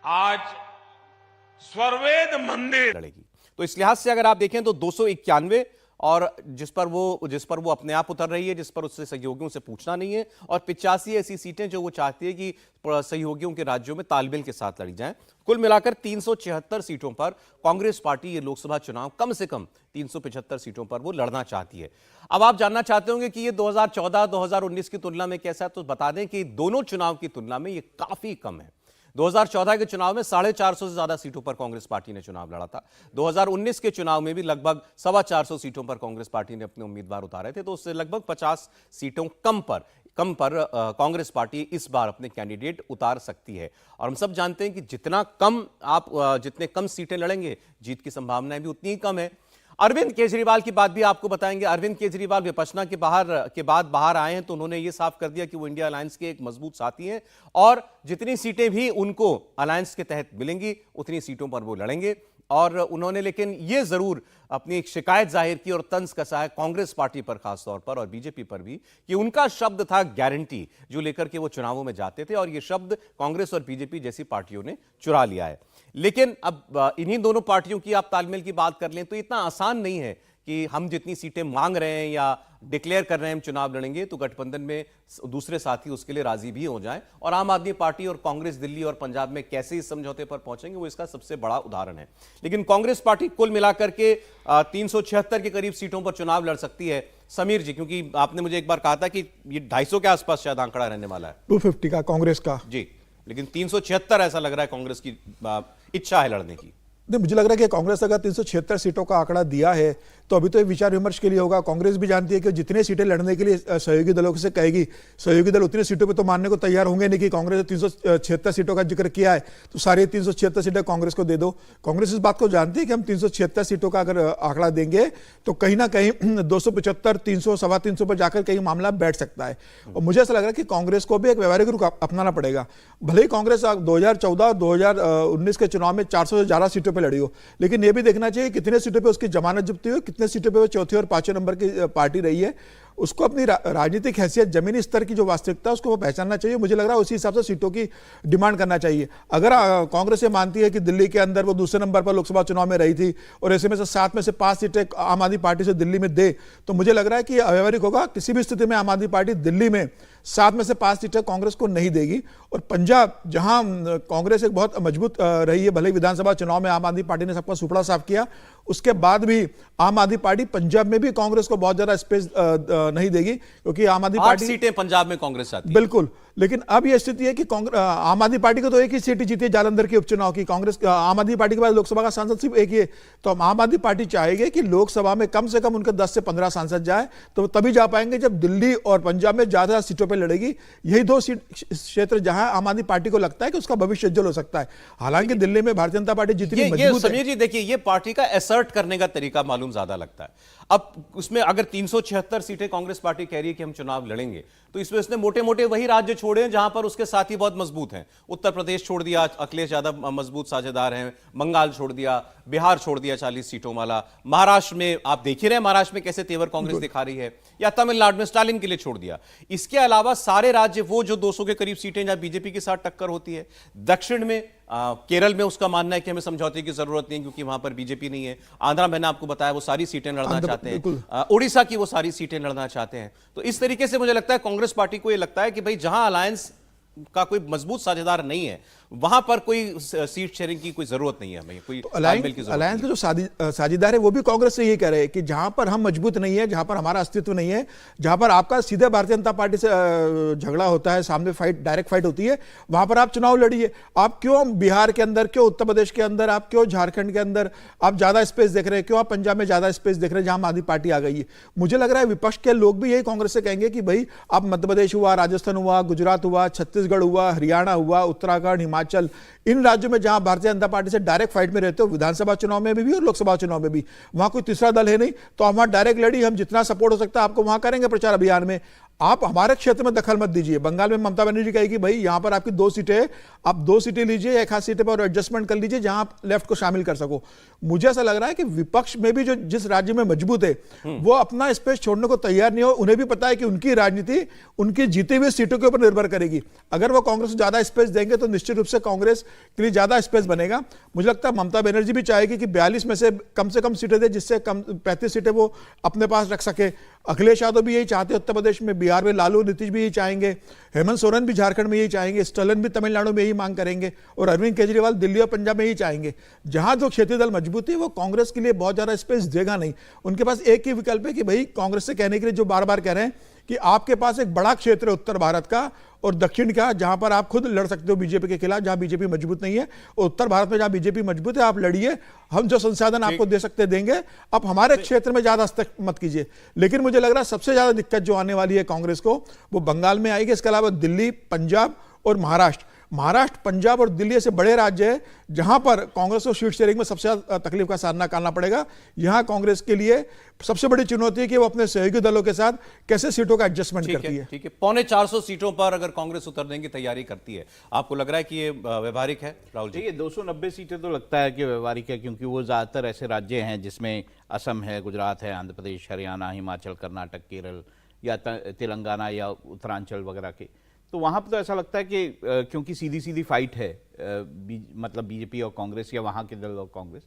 आज स्वर्वेद मंदिर लड़ेगी। तो इस लिहाज से अगर आप देखें तो 291 और जिस पर वो अपने आप उतर रही है, जिस पर उससे सहयोगियों से पूछना नहीं है, और 85 ऐसी सीटें जो वो चाहती है कि सहयोगियों के राज्यों में तालमेल के साथ लड़ी जाएं। कुल मिलाकर 376 सीटों पर कांग्रेस पार्टी ये लोकसभा चुनाव कम से कम 375 सीटों पर वो लड़ना चाहती है। अब आप जानना चाहते होंगे कि ये 2014-2019 की तुलना में कैसा है, तो बता दें कि दोनों चुनाव की तुलना में ये काफी कम है। 2014 के चुनाव में 450 से ज्यादा सीटों पर कांग्रेस पार्टी ने चुनाव लड़ा था। 2019 के चुनाव में भी लगभग 425 सीटों पर कांग्रेस पार्टी ने अपने उम्मीदवार उतारे थे। तो उससे लगभग 50 सीटों कम पर कांग्रेस पार्टी इस बार अपने कैंडिडेट उतार सकती है। और हम सब जानते हैं कि जितने कम सीटें लड़ेंगे, जीत की संभावनाएं भी उतनी ही कम है। अरविंद केजरीवाल की बात भी आपको बताएंगे। अरविंद केजरीवाल विपश्यना के बाद बाहर आए हैं, तो उन्होंने यह साफ कर दिया कि वो इंडिया अलायंस के एक मजबूत साथी हैं और जितनी सीटें भी उनको अलायंस के तहत मिलेंगी उतनी सीटों पर वो लड़ेंगे। और उन्होंने लेकिन ये जरूर अपनी एक शिकायत जाहिर की और तंज कसा है कांग्रेस पार्टी पर खासतौर पर और बीजेपी पर भी, कि उनका शब्द था गारंटी, जो लेकर के वो चुनावों में जाते थे, और ये शब्द कांग्रेस और बीजेपी जैसी पार्टियों ने चुरा लिया है। लेकिन अब इन्हीं दोनों पार्टियों की आप तालमेल की बात कर लें तो इतना आसान नहीं है कि हम जितनी सीटें मांग रहे हैं या डिक्लेयर कर रहे हैं हम चुनाव लड़ेंगे तो गठबंधन में दूसरे साथी उसके लिए राजी भी हो जाएं। और आम आदमी पार्टी और कांग्रेस दिल्ली और पंजाब में कैसे इस समझौते पर पहुंचेंगे वो इसका सबसे बड़ा उदाहरण है। लेकिन कांग्रेस पार्टी कुल मिलाकर के 376 के करीब सीटों पर चुनाव लड़ सकती है। समीर जी, क्योंकि आपने मुझे एक बार कहा था कि ये 250 के आसपास शायद आंकड़ा रहने वाला है, 250 का कांग्रेस का जी, लेकिन 376 ऐसा लग रहा है कांग्रेस की इच्छा है लड़ने की। मुझे लग रहा है कि कांग्रेस अगर 376 सीटों का आंकड़ा दिया है तो अभी तो ये विचार विमर्श के लिए होगा। कांग्रेस भी जानती है कि जितने सीटें लड़ने के लिए सहयोगी दलों से कहेगी, सहयोगी दल उतनी सीटों पे तो मानने को तैयार होंगे नहीं कि कांग्रेस ने 376 सीटों का जिक्र किया है तो सारी 376 सीटें कांग्रेस को दे दो। कांग्रेस इस बात को जानती है कि हम 376 सीटों का अगर आंकड़ा देंगे तो कहीं ना कहीं 275, 300, 350 पर जाकर कहीं मामला बैठ सकता है। और मुझे ऐसा लग रहा है कि कांग्रेस को भी एक व्यवहारिक रुख अपनाना पड़ेगा। भले ही कांग्रेस 2014 और 2019 के चुनाव में 400 से ज्यादा सीटों पर लड़ी हो, लेकिन यह भी देखना चाहिए कितने सीटों पर उसकी जमानत जब्ती हुई, कितने सीटों पर वो चौथे और पांचवें नंबर की पार्टी रही है। उसको अपनी राजनीतिक हैसियत, जमीनी स्तर की जो वास्तविकता है उसको वो पहचानना चाहिए। मुझे लग रहा है उसी हिसाब से सीटों की डिमांड करना चाहिए। अगर कांग्रेस ये मानती है कि दिल्ली के अंदर वो दूसरे नंबर पर लोकसभा चुनाव में रही थी और ऐसे में से 7 में से 5 सीटें आम आदमी पार्टी से दिल्ली में दे, तो मुझे लग रहा है कि अव्यवहारिक होगा। किसी भी स्थिति में आम आदमी पार्टी दिल्ली में 7 में से 5 सीटें कांग्रेस को नहीं देगी। और पंजाब, जहां कांग्रेस एक बहुत मजबूत रही है, भले ही विधानसभा चुनाव में आम आदमी पार्टी ने सबका सुपड़ा साफ किया, उसके बाद भी आम आदमी पार्टी पंजाब में भी कांग्रेस को बहुत ज्यादा स्पेस नहीं देगी, क्योंकि आम आदमी पार्टी 8 सीटें पंजाब में कांग्रेस आती है। बिल्कुल, लेकिन अब यह स्थिति है कि आम आदमी पार्टी को तो एक ही सीट जीती है जालंधर के उपचुनाव की। कांग्रेस, आम आदमी पार्टी के पास लोकसभा का सांसद सिर्फ एक ही है। तो आम आदमी पार्टी चाहेगी कि लोकसभा में कम से कम उनके 10 से 15 सांसद जाए, तो तभी जा पाएंगे जब दिल्ली और पंजाब में ज्यादा सीटों पर लड़ेगी। यही 2 क्षेत्र जहां आम आदमी पार्टी को लगता है कि उसका भविष्य उज्जवल हो सकता है। हालांकि दिल्ली में भारतीय जनता पार्टी जितनी मजबूत है। समीर जी देखिए, ये पार्टी का असर्ट करने का तरीका मालूम ज्यादा लगता है। अब उसमें अगर 376 सीटें कांग्रेस पार्टी कह रही है कि हम चुनाव लड़ेंगे, तो इसमें उसने मोटे मोटे वही राज्य छोड़े हैं जहां पर उसके साथी बहुत मजबूत हैं। उत्तर प्रदेश छोड़ दिया, अखिलेश यादव मजबूत साझेदार हैं, बंगाल छोड़ दिया, बिहार छोड़ दिया 40 सीटों वाला, महाराष्ट्र में आप देख ही रहे हैं महाराष्ट्र में कैसे तेवर कांग्रेस दिखा रही है, या तमिलनाडु में स्टालिन के लिए छोड़ दिया। इसके अलावा सारे राज्य वो जो 200 के करीब सीटें जहां बीजेपी के साथ टक्कर होती है। दक्षिण में केरल में उसका मानना है कि हमें समझौते की जरूरत नहीं क्योंकि वहां पर बीजेपी नहीं है। आंध्रा, मैंने आपको बताया, वो सारी सीटें लड़ना चाहते हैं। ओडिशा की वो सारी सीटें लड़ना चाहते हैं। तो इस तरीके से मुझे लगता है कांग्रेस पार्टी को यह लगता है कि भाई जहां अलायंस का कोई मजबूत साझेदार नहीं है वहां पर कोई सीट शेयरिंग की कोई जरूरत नहीं है हमें, कोई अलायंस के जो साझेदार है वो भी कांग्रेस से ये कह रहे हैं कि जहां पर हम मजबूत नहीं है, जहां पर हमारा अस्तित्व नहीं है, जहां पर आपका सीधे भारतीय जनता पार्टी से झगड़ा होता है, सामने डायरेक्ट फाइट होती है, वहां पर आप चुनाव लड़िए। आप क्यों बिहार के अंदर, क्यों उत्तर प्रदेश के अंदर, आप क्यों झारखंड के अंदर आप ज्यादा स्पेस देख रहे हैं, क्यों आप पंजाब में ज्यादा स्पेस देख रहे हैं जहां आम आदमी पार्टी आ गई है। मुझे लग रहा है विपक्ष के लोग भी यही कांग्रेस से कहेंगे कि भाई आप मध्य प्रदेश हुआ, राजस्थान हुआ, गुजरात हुआ, छत्तीसगढ़ हुआ, हरियाणा हुआ, उत्तराखंड, हिमाचल, इन राज्यों में जहां भारतीय जनता पार्टी से डायरेक्ट फाइट में रहते हो, विधानसभा चुनाव में भी और लोकसभा चुनाव में भी, वहां कोई तीसरा दल है नहीं, तो हम वहां डायरेक्ट लड़ी, हम जितना सपोर्ट हो सकता है आपको वहां करेंगे प्रचार अभियान में। आप हमारे क्षेत्र में दखल मत दीजिए। बंगाल में ममता बनर्जी कहेगी भाई यहां पर आपकी 2 सीटें, आप 2 सीटें लीजिए, एक आध सीटें पर एडजस्टमेंट कर लीजिए जहां आप लेफ्ट को शामिल कर सको। मुझे ऐसा लग रहा है कि विपक्ष में भी जो जिस राज्य में मजबूत है वो अपना स्पेस छोड़ने को तैयार नहीं हो। उन्हें भी पता है कि उनकी राजनीति उनकी जीती हुई सीटों के ऊपर निर्भर करेगी। अगर वो कांग्रेस को ज्यादा स्पेस देंगे तो निश्चित रूप से कांग्रेस के लिए ज्यादा स्पेस बनेगा। मुझे लगता है ममता बनर्जी भी चाहेगी कि 42 में से कम सीटें दे, जिससे कम 35 सीटें वो अपने पास रख सके। अखिलेश यादव भी यही चाहते हैं उत्तर प्रदेश में, बिहार में लालू नीतीश भी यही चाहेंगे, हेमंत सोरेन भी झारखंड में यही चाहेंगे, स्टालिन भी तमिलनाडु में यही मांग करेंगे और अरविंद केजरीवाल दिल्ली और पंजाब में यही चाहेंगे। जहां जो क्षेत्रीय दल मजबूत है वो कांग्रेस के लिए बहुत ज्यादा स्पेस देगा नहीं। उनके पास एक ही विकल्प है कि भाई कांग्रेस से कहने के लिए जो बार बार कह रहे हैं कि आपके पास एक बड़ा क्षेत्र है उत्तर भारत का और दक्षिण का, जहां पर आप खुद लड़ सकते हो बीजेपी के खिलाफ, जहां बीजेपी मजबूत नहीं है, और उत्तर भारत में जहां बीजेपी मजबूत है आप लड़िए, हम जो संसाधन आपको दे सकते देंगे, आप हमारे क्षेत्र में ज्यादा हस्तक्षेप मत कीजिए। लेकिन मुझे लग रहा है सबसे ज्यादा दिक्कत जो आने वाली है कांग्रेस को वो बंगाल में आएगी। इसके अलावा दिल्ली, पंजाब और महाराष्ट्र, पंजाब और दिल्ली ऐसे बड़े राज्य है जहां पर कांग्रेस को सीट शेयरिंग में सबसे ज्यादा तकलीफ का सामना करना पड़ेगा। यहां कांग्रेस के लिए सबसे बड़ी चुनौती है कि वो अपने सहयोगी दलों के साथ कैसे सीटों का एडजस्टमेंट करती है। ठीक है, 450 सीटों पर अगर कांग्रेस उतरने की तैयारी करती है, आपको लग रहा है कि ये व्यवहारिक है राहुल जी? ये 290 सीटें तो लगता है कि व्यवहारिक है, क्योंकि वो ज्यादातर ऐसे राज्य हैं जिसमें असम है, गुजरात है, आंध्र प्रदेश, हरियाणा, हिमाचल, कर्नाटक, केरल या तेलंगाना या उत्तरांचल वगैरह के। तो वहाँ पर तो ऐसा लगता है कि क्योंकि सीधी सीधी फाइट है मतलब बीजेपी और कांग्रेस या वहाँ के दल और कांग्रेस,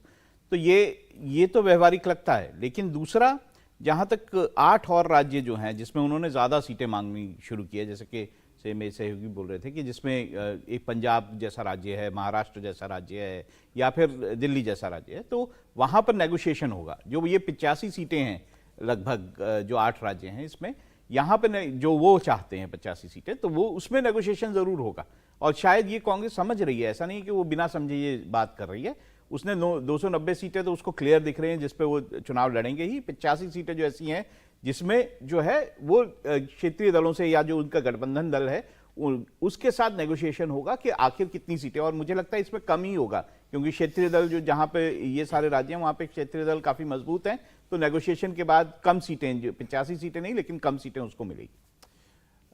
तो ये तो व्यवहारिक लगता है। लेकिन दूसरा, जहाँ तक 8 और राज्य जो हैं जिसमें उन्होंने ज़्यादा सीटें मांगनी शुरू की है, जैसे कि मेरे सहयोगी बोल रहे थे कि जिसमें एक पंजाब जैसा राज्य है, महाराष्ट्र जैसा राज्य है या फिर दिल्ली जैसा राज्य है, तो वहाँ पर नेगोशिएशन होगा। जो ये 85 सीटें हैं लगभग जो 8 राज्य हैं इसमें, यहाँ पे जो वो चाहते हैं 85 सीटें, तो वो उसमें नेगोशिएशन जरूर होगा। और शायद ये कांग्रेस समझ रही है, ऐसा नहीं कि वो बिना समझे ये बात कर रही है। उसने 290 सीटें तो उसको क्लियर दिख रही हैं जिस पे वो चुनाव लड़ेंगे ही। 85 सीटें जो ऐसी हैं जिसमें जो है वो क्षेत्रीय दलों से या जो उनका गठबंधन दल है उसके साथ नेगोशिएशन होगा कि आखिर कितनी सीटें। और मुझे लगता है इसमें कम ही होगा, क्योंकि क्षेत्रीय दल जो जहां पे ये सारे राज्य हैं वहां पे क्षेत्रीय दल काफी मजबूत हैं, तो नेगोशिएशन के बाद कम सीटें, जो 85 सीटें नहीं लेकिन कम सीटें उसको मिलेगी।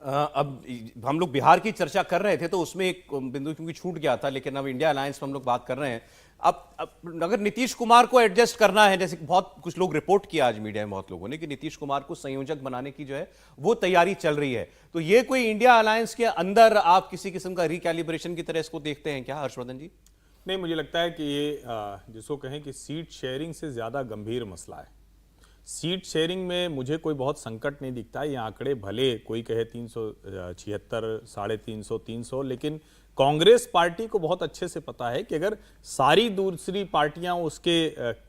अब हम लोग बिहार की चर्चा कर रहे थे तो उसमें एक बिंदु क्योंकि छूट गया था, लेकिन अब इंडिया अलायंस में हम लोग बात कर रहे हैं। अब अगर नीतीश कुमार को एडजस्ट करना है, जैसे बहुत कुछ लोग रिपोर्ट किया आज मीडिया में बहुत लोगों ने कि नीतीश कुमार को संयोजक बनाने की जो है वो तैयारी चल रही है, तो ये कोई इंडिया अलायंस के अंदर आप किसी किस्म का रिकैलिब्रेशन की तरह इसको देखते हैं क्या, हर्षवर्धन जी? नहीं, मुझे लगता है कि ये जिसको कहें कि सीट शेयरिंग से ज्यादा गंभीर मसला है। सीट शेयरिंग में मुझे कोई बहुत संकट नहीं दिखता। ये आंकड़े भले कोई कहे 376, 350, 300, लेकिन कांग्रेस पार्टी को बहुत अच्छे से पता है कि अगर सारी दूसरी पार्टियां उसके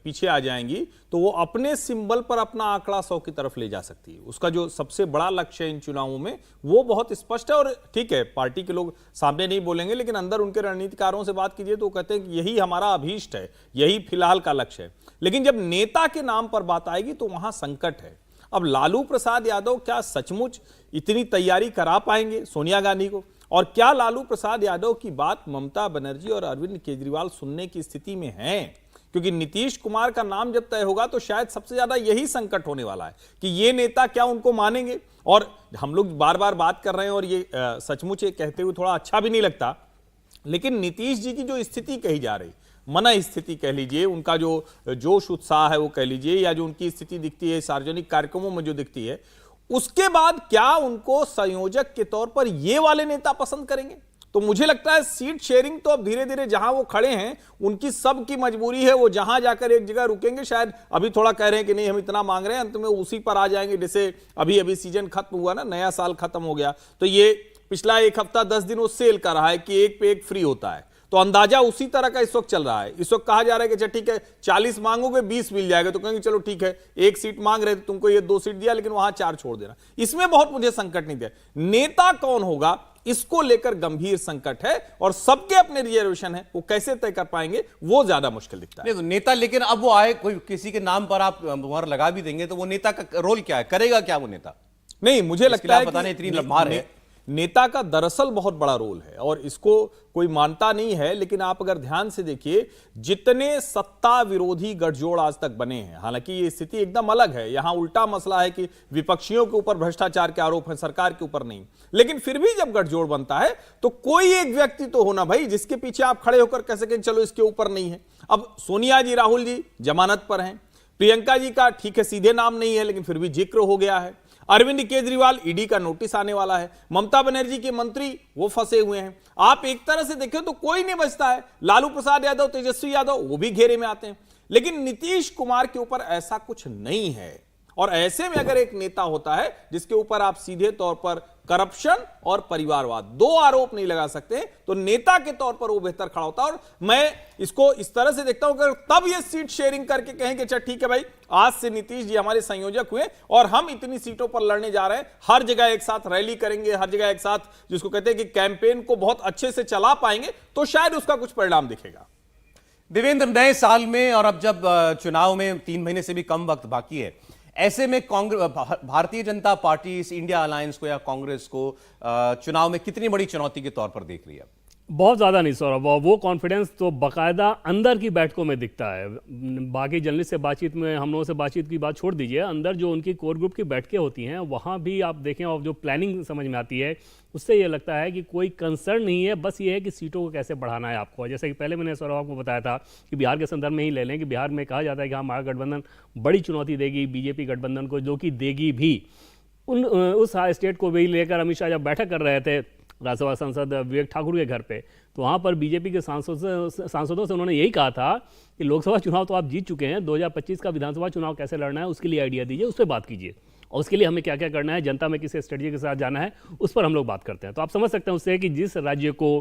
पीछे आ जाएंगी तो वो अपने सिंबल पर अपना आंकड़ा 100 की तरफ ले जा सकती है। उसका जो सबसे बड़ा लक्ष्य है इन चुनावों में वो बहुत स्पष्ट है। और ठीक है, पार्टी के लोग सामने नहीं बोलेंगे, लेकिन अंदर उनके रणनीतिकारों से बात कीजिए तो वो कहते हैं कि यही हमारा अभीष्ट है, यही फिलहाल का लक्ष्य है। लेकिन जब नेता के नाम पर बात आएगी तो वहां संकट है। अब लालू प्रसाद यादव क्या सचमुच इतनी तैयारी करा पाएंगे सोनिया गांधी को? और क्या लालू प्रसाद यादव की बात ममता बनर्जी और अरविंद केजरीवाल सुनने की स्थिति में हैं? क्योंकि नीतीश कुमार का नाम जब तय होगा तो शायद सबसे ज्यादा यही संकट होने वाला है कि ये नेता क्या उनको मानेंगे। और हम लोग बार बार बात कर रहे हैं और ये सचमुच ये कहते हुए थोड़ा अच्छा भी नहीं लगता, लेकिन नीतीश जी की जो स्थिति कही जा रही, मना स्थिति कह लीजिए, उनका जो जोश उत्साह है वो कह लीजिए, या जो उनकी स्थिति दिखती है सार्वजनिक कार्यक्रमों में जो दिखती है, उसके बाद क्या उनको संयोजक के तौर पर ये वाले नेता पसंद करेंगे? तो मुझे लगता है सीट शेयरिंग तो अब धीरे धीरे जहां वो खड़े हैं उनकी सबकी मजबूरी है, वो जहां जाकर एक जगह रुकेंगे। शायद अभी थोड़ा कह रहे हैं कि नहीं हम इतना मांग रहे हैं, अंत में उसी पर आ जाएंगे। जैसे अभी सीजन खत्म हुआ ना, नया साल खत्म हो गया, तो ये पिछला 1 हफ्ता 10 दिन वो सेल कर रहा है कि 1 पे 1 फ्री होता है, तो अंदाजा उसी तरह का इस वक्त चल रहा है। इस वक्त कहा जा रहा है कि अच्छा ठीक है 40 मांगोगे 20 मिल जाएगा, तो कहेंगे चलो ठीक है 1 सीट मांग रहे थे तुमको ये 2 सीट दिया, लेकिन वहां 4 छोड़ देना। इसमें बहुत मुझे संकट नहीं दिया। नेता कौन होगा इसको लेकर गंभीर संकट है, और सबके अपने रिजर्वेशन है, वो कैसे तय कर पाएंगे वो ज्यादा मुश्किल दिखता है। नहीं तो नेता, लेकिन अब वो आए कोई किसी के नाम पर आप मुहर लगा भी देंगे तो वो नेता का रोल क्या है, करेगा क्या वो नेता? नहीं, मुझे लगता है पता नहीं इतनी लम्हार है। नेता का दरअसल बहुत बड़ा रोल है और इसको कोई मानता नहीं है, लेकिन आप अगर ध्यान से देखिए जितने सत्ता विरोधी गठजोड़ आज तक बने हैं, हालांकि ये स्थिति एकदम अलग है, यहां उल्टा मसला है कि विपक्षियों के ऊपर भ्रष्टाचार के आरोप हैं, सरकार के ऊपर नहीं, लेकिन फिर भी जब गठजोड़ बनता है तो कोई एक व्यक्ति तो होना भाई जिसके पीछे आप खड़े होकर कह सकें चलो इसके ऊपर नहीं है। अब सोनिया जी, राहुल जी जमानत पर हैं, प्रियंका जी का ठीक है सीधे नाम नहीं है लेकिन फिर भी जिक्र हो गया है, अरविंद केजरीवाल ईडी का नोटिस आने वाला है, ममता बनर्जी के मंत्री वो फंसे हुए हैं। आप एक तरह से देखें तो कोई नहीं बचता है, लालू प्रसाद यादव, तेजस्वी यादव वो भी घेरे में आते हैं, लेकिन नीतीश कुमार के ऊपर ऐसा कुछ नहीं है। और ऐसे में अगर एक नेता होता है जिसके ऊपर आप सीधे तौर पर करप्शन और परिवारवाद दो आरोप नहीं लगा सकते, तो नेता के तौर पर वो बेहतर खड़ा होता है। और मैं इसको इस तरह से देखता हूं कि तब ये सीट शेयरिंग करके कहें कि अच्छा ठीक है भाई, आज से नीतीश जी हमारे संयोजक हुए और हम इतनी सीटों पर लड़ने जा रहे हैं, हर जगह एक साथ रैली करेंगे, हर जगह एक साथ जिसको कहते हैं कि कैंपेन को बहुत अच्छे से चला पाएंगे, तो शायद उसका कुछ परिणाम दिखेगा। देवेंद्र, नए साल में और अब जब चुनाव में 3 महीने से भी कम वक्त बाकी है, ऐसे में भारतीय जनता पार्टी इस इंडिया अलायंस को या कांग्रेस को चुनाव में कितनी बड़ी चुनौती के तौर पर देख रही है? बहुत ज़्यादा नहीं सौरभ, वो कॉन्फिडेंस तो बाकायदा अंदर की बैठकों में दिखता है। बाकी जर्नलिस्ट से बातचीत में, हम लोगों से बातचीत की बात छोड़ दीजिए, अंदर जो उनकी कोर ग्रुप की बैठकें होती हैं वहाँ भी आप देखें और जो प्लानिंग समझ में आती है उससे ये लगता है कि कोई कंसर्न नहीं है, बस ये है कि सीटों को कैसे बढ़ाना है आपको। जैसे कि पहले मैंने सौरभ आपको बताया था कि बिहार के संदर्भ में ही ले लें कि बिहार में कहा जाता है कि हाँ महागठबंधन बड़ी चुनौती देगी बीजेपी गठबंधन को, जो कि देगी भी। उस स्टेट को भी लेकर अमित शाह जब बैठक कर रहे थे राज्यसभा सांसद विवेक ठाकुर के घर पे, तो वहाँ पर बीजेपी के सांसदों से उन्होंने यही कहा था कि लोकसभा चुनाव तो आप जीत चुके हैं, 2025 का विधानसभा चुनाव कैसे लड़ना है उसके लिए आइडिया दीजिए, उस पर बात कीजिए, और उसके लिए हमें क्या क्या करना है, जनता में किस स्ट्रेटजी के साथ जाना है, उस पर हम लोग बात करते हैं। तो आप समझ सकते हैं उससे कि जिस राज्य को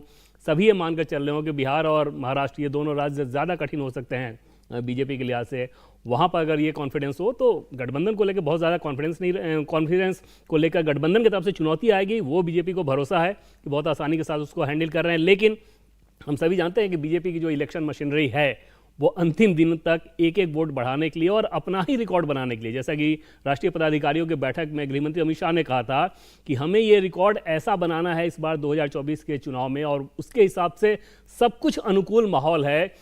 सभी ये मानकर चल रहे हो कि बिहार और महाराष्ट्र ये दोनों राज्य ज़्यादा कठिन हो सकते हैं बीजेपी के लिहाज से, वहाँ पर अगर ये कॉन्फिडेंस हो तो गठबंधन को लेकर बहुत ज़्यादा कॉन्फिडेंस को लेकर गठबंधन की तरफ से चुनौती आएगी। वो बीजेपी को भरोसा है कि बहुत आसानी के साथ उसको हैंडल कर रहे हैं, लेकिन हम सभी जानते हैं कि बीजेपी की जो इलेक्शन मशीनरी है वो अंतिम दिन तक एक एक वोट बढ़ाने के लिए और अपना ही रिकॉर्ड बनाने के लिए, जैसा कि राष्ट्रीय पदाधिकारियों के बैठक में गृहमंत्री अमित शाह ने कहा था कि हमें ये रिकॉर्ड ऐसा बनाना है इस बार 2024 के चुनाव में, और उसके हिसाब से सब कुछ अनुकूल माहौल है।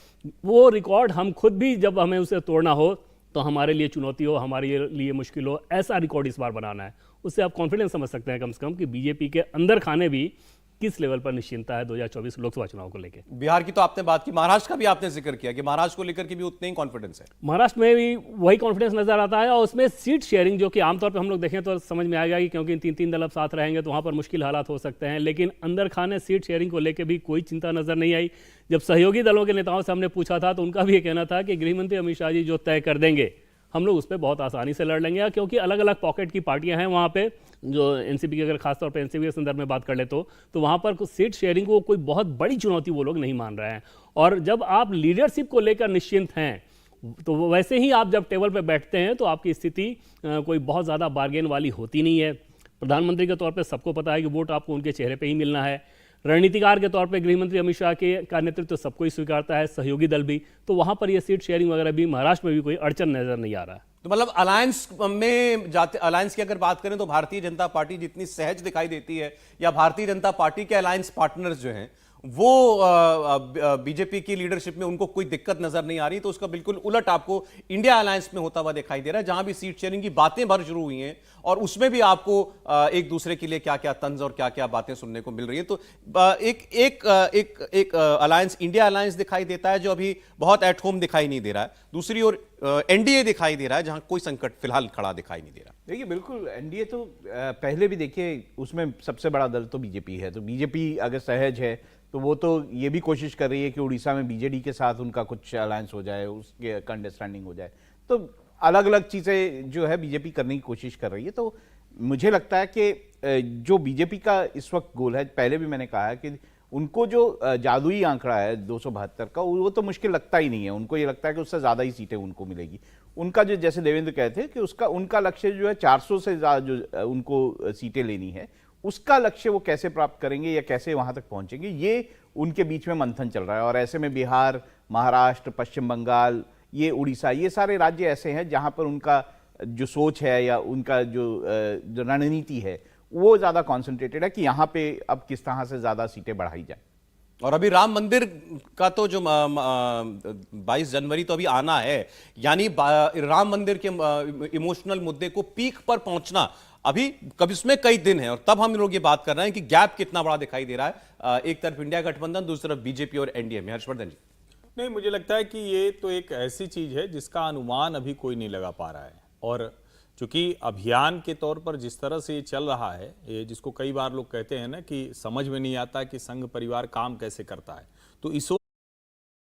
वो रिकॉर्ड हम खुद भी जब हमें उसे तोड़ना हो तो हमारे लिए चुनौती हो, हमारे लिए मुश्किल हो, ऐसा रिकॉर्ड इस बार बनाना है। उससे आप कॉन्फिडेंस समझ सकते हैं कम से कम कि बीजेपी के अंदर खाने भी किस लेवल पर निश्चिंतता है 2024 लोकसभा चुनाव को लेकर। बिहार की तो आपने बात की, महाराष्ट्र का भी आपने जिक्र किया कि महाराष्ट्र को लेकर के भी उतने ही कॉन्फिडेंस है। महाराष्ट्र में भी वही कॉन्फिडेंस नजर आता है, और उसमें सीट शेयरिंग जो कि आमतौर पर हम लोग देखें तो समझ में आएगा कि क्योंकि 3-3 दल अब साथ रहेंगे तो वहाँ पर मुश्किल हालात हो सकते हैं, लेकिन अंदर खाने सीट शेयरिंग को लेकर भी कोई चिंता नजर नहीं आई। जब सहयोगी दलों के नेताओं से हमने पूछा था तो उनका भी ये कहना था कि गृहमंत्री अमित शाह जी जो तय कर देंगे हम लोग उस पर बहुत आसानी से लड़ लेंगे, क्योंकि अलग अलग पॉकेट की पार्टियां हैं वहाँ पे। जो एनसीपी की अगर खासतौर पर एनसीपी के संदर्भ में बात कर ले तो वहाँ पर सीट शेयरिंग को कोई बहुत बड़ी चुनौती वो लोग नहीं मान रहे हैं। और जब आप लीडरशिप को लेकर निश्चिंत हैं तो वैसे ही आप जब टेबल पर बैठते हैं तो आपकी स्थिति कोई बहुत ज़्यादा बार्गेन वाली होती नहीं है। प्रधानमंत्री के तौर पर सबको पता है कि वोट आपको उनके चेहरे पर ही मिलना है। रणनीतिकार के तौर पे गृहमंत्री अमित शाह का नेतृत्व सबको ही स्वीकारता है, सहयोगी दल भी, तो वहां पर ये सीट शेयरिंग वगैरह भी महाराष्ट्र में भी कोई अड़चन नजर नहीं आ रहा है। तो मतलब अलायंस में जाते, अलायंस की अगर बात करें तो भारतीय जनता पार्टी जितनी सहज दिखाई देती है, या भारतीय जनता पार्टी के अलायंस पार्टनर्स जो हैं वो बीजेपी की लीडरशिप में उनको कोई दिक्कत नजर नहीं आ रही, तो उसका बिल्कुल उलट आपको इंडिया अलायंस में होता हुआ दिखाई दे रहा है, जहां भी सीट शेयरिंग की बातें भर शुरू हुई हैं और उसमें भी आपको एक दूसरे के लिए क्या क्या तंज और क्या क्या बातें सुनने को मिल रही है। तो एक अलायंस, इंडिया अलायंस दिखाई देता है जो अभी बहुत एट होम दिखाई नहीं दे रहा है, दूसरी ओर एनडीए दिखाई दे रहा है जहां कोई संकट फिलहाल खड़ा दिखाई नहीं दे रहा। देखिए बिल्कुल एनडीए तो पहले भी देखिए उसमें सबसे बड़ा दल तो बीजेपी है, तो बीजेपी अगर सहज है तो वो तो ये भी कोशिश कर रही है कि उड़ीसा में बीजेडी के साथ उनका कुछ अलायंस हो जाए, उसके अंडरस्टैंडिंग हो जाए, तो अलग अलग चीज़ें जो है बीजेपी करने की कोशिश कर रही है। तो मुझे लगता है कि जो बीजेपी का इस वक्त गोल है, पहले भी मैंने कहा है कि उनको जो जादुई आंकड़ा है 272 का, वो तो मुश्किल लगता ही नहीं है। उनको ये लगता है कि उससे ज़्यादा ही सीटें उनको मिलेगी। उनका जो, जैसे देवेंद्र कहते हैं कि उनका लक्ष्य जो है 400 से ज़्यादा जो उनको सीटें लेनी है, उसका लक्ष्य वो कैसे प्राप्त करेंगे या कैसे वहां तक पहुंचेंगे, ये उनके बीच में मंथन चल रहा है। और ऐसे में बिहार, महाराष्ट्र, पश्चिम बंगाल, ये उड़ीसा, ये सारे राज्य ऐसे हैं जहां पर उनका जो सोच है या उनका जो रणनीति है वो ज़्यादा कॉन्सेंट्रेटेड है कि यहाँ पे अब किस तरह से ज़्यादा सीटें बढ़ाई जाए। और अभी राम मंदिर का तो जो 22 जनवरी तो अभी आना है, यानी राम मंदिर के इमोशनल मुद्दे को पीक पर पहुंचना अभी कभी उसमें कई दिन है, और तब हम लोग ये बात कर रहे हैं कि गैप कितना बड़ा दिखाई दे रहा है, एक तरफ इंडिया गठबंधन, दूसरी तरफ बीजेपी और एनडीए में। हर्षवर्धन जी। नहीं, मुझे लगता है कि ये तो एक ऐसी चीज है जिसका अनुमान अभी कोई नहीं लगा पा रहा है, और चूंकि अभियान के तौर पर जिस तरह से ये चल रहा है, ये जिसको कई बार लोग कहते हैं ना कि समझ में नहीं आता कि संघ परिवार काम कैसे करता है, तो इस